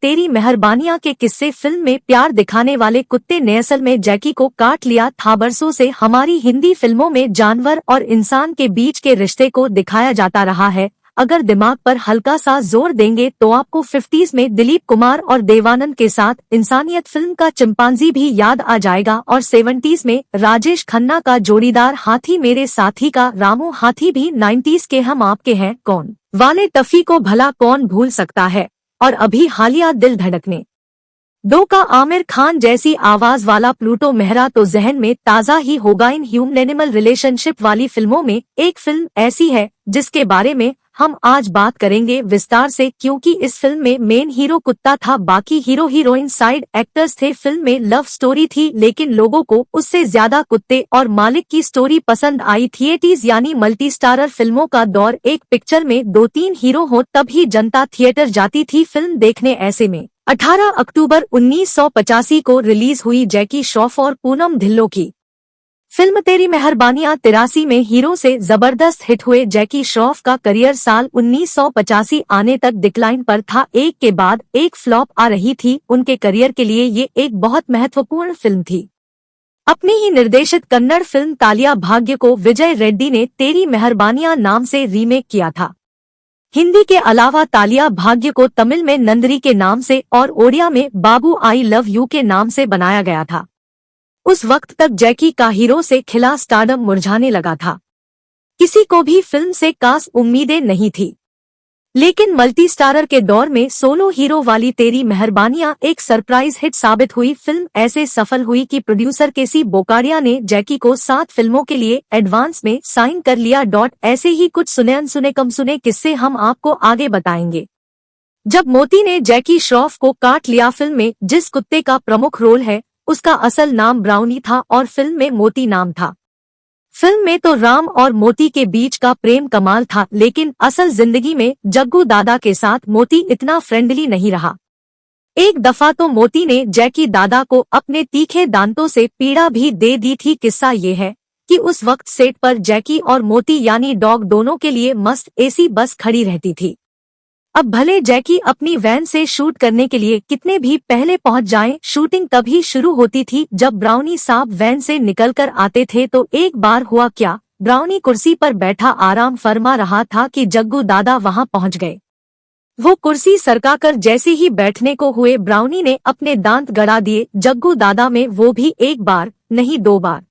तेरी मेहरबानियां के किस्से फिल्म में प्यार दिखाने वाले कुत्ते ने असल में जैकी को काट लिया था। बरसों से हमारी हिंदी फिल्मों में जानवर और इंसान के बीच के रिश्ते को दिखाया जाता रहा है। अगर दिमाग पर हल्का सा जोर देंगे तो आपको 50s में दिलीप कुमार और देवानंद के साथ इंसानियत फिल्म का चिंपांजी भी याद आ जाएगा और 70s में राजेश खन्ना का जोड़ीदार हाथी मेरे साथी का रामू हाथी भी 90s के हम आपके हैं कौन वाले टफी को भला कौन भूल सकता है। और अभी हालिया दिल धड़कने 2 का आमिर खान जैसी आवाज वाला प्लूटो मेहरा तो जहन में ताजा ही होगा। इन ह्यूमन एनिमल रिलेशनशिप वाली फिल्मों में एक फिल्म ऐसी है जिसके बारे में हम आज बात करेंगे विस्तार से, क्योंकि इस फिल्म में मेन हीरो कुत्ता था, बाकी हीरो हीरोइन साइड एक्टर्स थे। फिल्म में लव स्टोरी थी लेकिन लोगों को उससे ज्यादा कुत्ते और मालिक की स्टोरी पसंद आई थी। 80s यानी मल्टी स्टारर फिल्मों का दौर, एक पिक्चर में 2-3 हीरो हो तब ही जनता थिएटर जाती थी फिल्म देखने। ऐसे में 18 अक्टूबर 1985 को रिलीज हुई जैकी श्रॉफ और पूनम ढिल्लों की फिल्म तेरी मेहरबानियां 83 में हीरो से जबरदस्त हिट हुए। जैकी श्रॉफ का करियर साल 1985 आने तक डिक्लाइन पर था, एक के बाद एक फ्लॉप आ रही थी। उनके करियर के लिए ये एक बहुत महत्वपूर्ण फिल्म थी। अपनी ही निर्देशित कन्नड़ फिल्म तालिया भाग्य को विजय रेड्डी ने तेरी मेहरबानियां नाम से रीमेक किया था। हिंदी के अलावा तालिया भाग्य को तमिल में नंदरी के नाम से और ओडिया में बाबू आई लव यू के नाम से बनाया गया था। उस वक्त तक जैकी का हीरो से खिला स्टारडम मुरझाने लगा था। किसी को भी फिल्म से खास उम्मीदें नहीं थी, लेकिन मल्टी स्टारर के दौर में सोलो हीरो वाली तेरी मेहरबानियां एक सरप्राइज हिट साबित हुई। फिल्म ऐसे सफल हुई कि प्रोड्यूसर केसी बोकारिया ने जैकी को 7 फिल्मों के लिए एडवांस में साइन कर लिया। ऐसे ही कुछ सुने अनसुने कम सुने किस्से हम आपको आगे बताएंगे। जब मोती ने जैकी श्रॉफ को काट लिया, फिल्म में जिस कुत्ते का प्रमुख रोल है उसका असल नाम ब्राउनी था और फिल्म में मोती नाम था। फिल्म में तो राम और मोती के बीच का प्रेम कमाल था, लेकिन असल जिंदगी में जग्गू दादा के साथ मोती इतना फ्रेंडली नहीं रहा। एक दफा तो मोती ने जैकी दादा को अपने तीखे दांतों से पीड़ा भी दे दी थी। किस्सा ये है कि उस वक्त सेट पर जैकी और मोती यानी डॉग दोनों के लिए मस्त एसी बस खड़ी रहती थी। अब भले जैकी अपनी वैन से शूट करने के लिए कितने भी पहले पहुंच जाएं, शूटिंग तभी शुरू होती थी जब ब्राउनी साहब वैन से निकलकर आते थे। तो एक बार हुआ क्या, ब्राउनी कुर्सी पर बैठा आराम फरमा रहा था कि जग्गू दादा वहां पहुंच गए। वो कुर्सी सरकाकर जैसे ही बैठने को हुए, ब्राउनी ने अपने दांत गड़ा दिए जग्गू दादा में, वो भी एक बार नहीं 2 बार।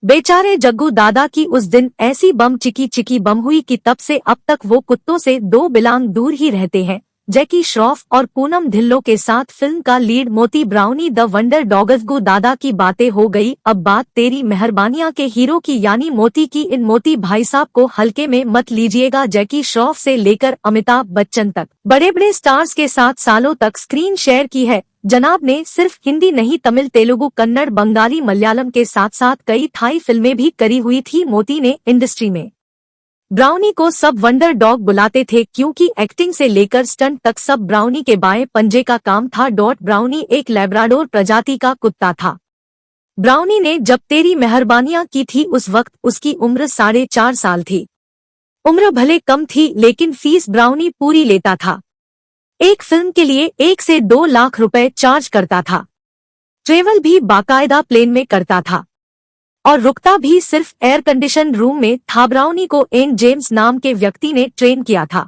बेचारे जग्गू दादा की उस दिन ऐसी बम चिकी बम हुई कि तब से अब तक वो कुत्तों से 2 बिलांग दूर ही रहते हैं। जैकी श्रॉफ और पूनम ढिल्लों के साथ फिल्म का लीड मोती brownie the wonder dog. Jaggu दादा की बातें हो गई, अब बात तेरी मेहरबानियां के हीरो की यानी मोती की। इन मोती भाई साहब को हल्के में मत लीजिएगा। जैकी श्रॉफ से लेकर अमिताभ बच्चन तक बड़े बड़े स्टार्स के साथ सालों तक स्क्रीन शेयर की है जनाब ने। सिर्फ हिंदी नहीं, तमिल, तेलुगु, कन्नड़, बंगाली, मलयालम के साथ साथ कई थाई फिल्में भी करी हुई थी मोती ने। इंडस्ट्री में ब्राउनी को सब वंडर डॉग बुलाते थे क्योंकि एक्टिंग से लेकर स्टंट तक सब ब्राउनी के बाएं पंजे का काम था। ब्राउनी एक लैब्राडोर प्रजाति का कुत्ता था। ब्राउनी ने जब तेरी मेहरबानियां की थी उस वक्त उसकी उम्र 4.5 साल थी। उम्र भले कम थी लेकिन फीस ब्राउनी पूरी लेता था। एक फिल्म के लिए 1 से 2 लाख रुपए चार्ज करता था। ट्रेवल भी बाकायदा प्लेन में करता था और रुकता भी सिर्फ एयर कंडीशन रूम में था। ब्राउनी को एन जेम्स नाम के व्यक्ति ने ट्रेन किया था।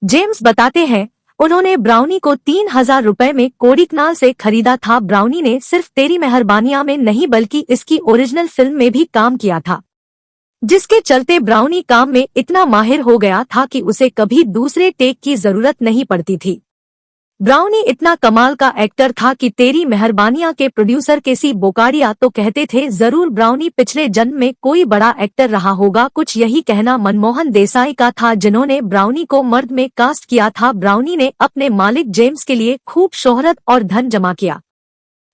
जेम्स बताते हैं उन्होंने ब्राउनी को 3,000 रुपए में कोडिकनाल से खरीदा था। ब्राउनी ने सिर्फ तेरी मेहरबानियां में नहीं बल्कि इसकी ओरिजिनल फिल्म में भी काम किया था, जिसके चलते ब्राउनी काम में इतना माहिर हो गया था कि उसे कभी दूसरे टेक की जरूरत नहीं पड़ती थी। ब्राउनी इतना कमाल का एक्टर था कि तेरी मेहरबानियां के प्रोड्यूसर केसी बोकारिया तो कहते थे जरूर ब्राउनी पिछले जन्म में कोई बड़ा एक्टर रहा होगा। कुछ यही कहना मनमोहन देसाई का था जिन्होंने ब्राउनी को मर्द में कास्ट किया था। ब्राउनी ने अपने मालिक जेम्स के लिए खूब शोहरत और धन जमा किया।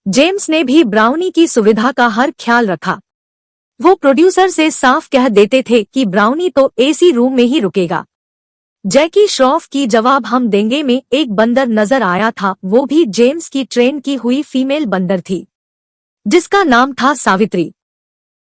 जेम्स ने भी ब्राउनी की सुविधा का हर ख्याल रखा। वो प्रोड्यूसर से साफ कह देते थे कि ब्राउनी तो एसी रूम में ही रुकेगा। जैकी श्रॉफ की जवाब हम देंगे में एक बंदर नजर आया था, वो भी जेम्स की ट्रेन की हुई फीमेल बंदर थी जिसका नाम था सावित्री।